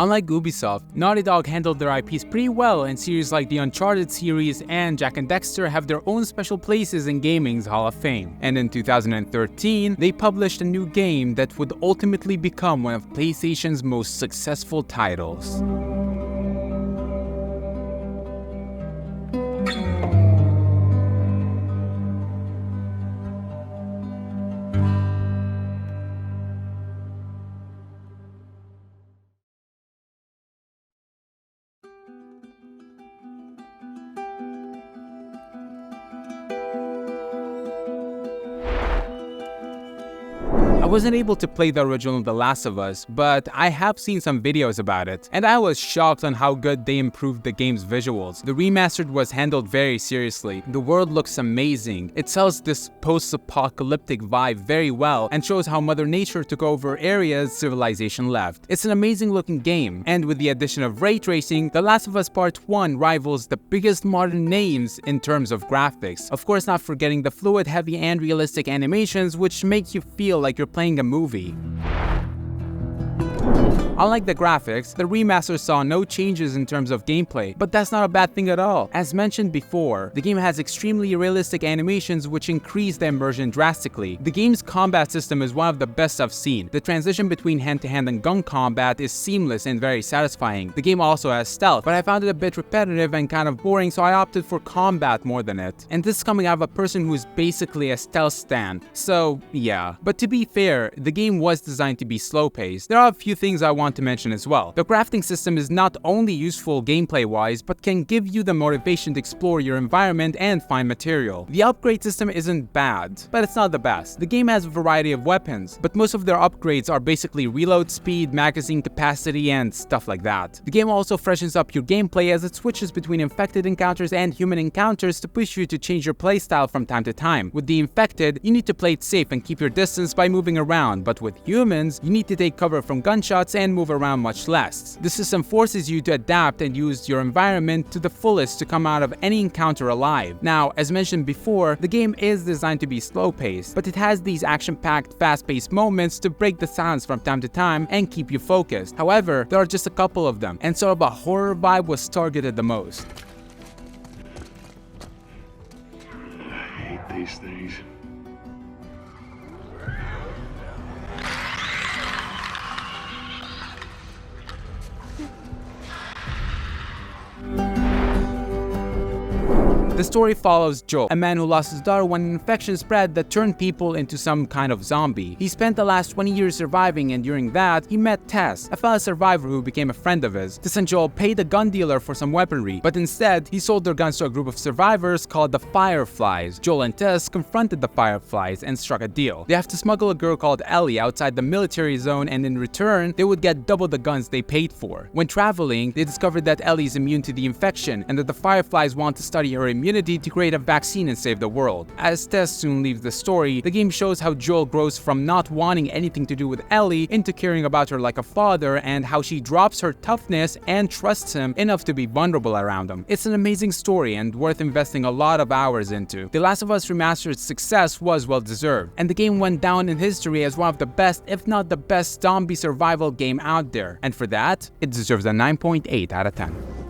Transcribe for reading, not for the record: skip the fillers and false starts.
Unlike Ubisoft, Naughty Dog handled their IPs pretty well, and series like the Uncharted series and Jak and Daxter have their own special places in gaming's Hall of Fame. And in 2013, they published a new game that would ultimately become one of PlayStation's most successful titles. I wasn't able to play the original The Last of Us, but I have seen some videos about it, and I was shocked on how good they improved the game's visuals. The Remastered was handled very seriously. The world looks amazing. It sells this post-apocalyptic vibe very well and shows how Mother Nature took over areas civilization left. It's an amazing looking game, and with the addition of ray tracing, The Last of Us Part 1 rivals the biggest modern names in terms of graphics. Of course, not forgetting the fluid, heavy, and realistic animations, which make you feel like you're playing a movie. Unlike the graphics, the remaster saw no changes in terms of gameplay, but that's not a bad thing at all. As mentioned before, the game has extremely realistic animations which increase the immersion drastically. The game's combat system is one of the best I've seen. The transition between hand-to-hand and gun combat is seamless and very satisfying. The game also has stealth, but I found it a bit repetitive and kind of boring, so I opted for combat more than it. And this is coming out of a person who's basically a stealth stand, so yeah. But to be fair, the game was designed to be slow-paced. There are a few things I want to mention as well. The crafting system is not only useful gameplay-wise, but can give you the motivation to explore your environment and find material. The upgrade system isn't bad, but it's not the best. The game has a variety of weapons, but most of their upgrades are basically reload speed, magazine capacity, and stuff like that. The game also freshens up your gameplay as it switches between infected encounters and human encounters to push you to change your playstyle from time to time. With the infected, you need to play it safe and keep your distance by moving around, but with humans, you need to take cover from gunshots and move around much less. The system forces you to adapt and use your environment to the fullest to come out of any encounter alive. Now, as mentioned before, the game is designed to be slow-paced, but it has these action-packed, fast-paced moments to break the silence from time to time and keep you focused. However, there are just a couple of them, and sort of a horror vibe was targeted the most. I hate these things. The story follows Joel, a man who lost his daughter when an infection spread that turned people into some kind of zombie. He spent the last 20 years surviving, and during that, he met Tess, a fellow survivor who became a friend of his. Tess and Joel paid a gun dealer for some weaponry, but instead, he sold their guns to a group of survivors called the Fireflies. Joel and Tess confronted the Fireflies and struck a deal. They have to smuggle a girl called Ellie outside the military zone, and in return, they would get double the guns they paid for. When traveling, they discovered that Ellie is immune to the infection, and that the Fireflies want to study her immunity to create a vaccine and save the world. As Tess soon leaves the story, the game shows how Joel grows from not wanting anything to do with Ellie into caring about her like a father, and how she drops her toughness and trusts him enough to be vulnerable around him. It's an amazing story and worth investing a lot of hours into. The Last of Us Remastered's success was well deserved, and the game went down in history as one of the best, if not the best, zombie survival game out there. And for that, it deserves a 9.8 out of 10.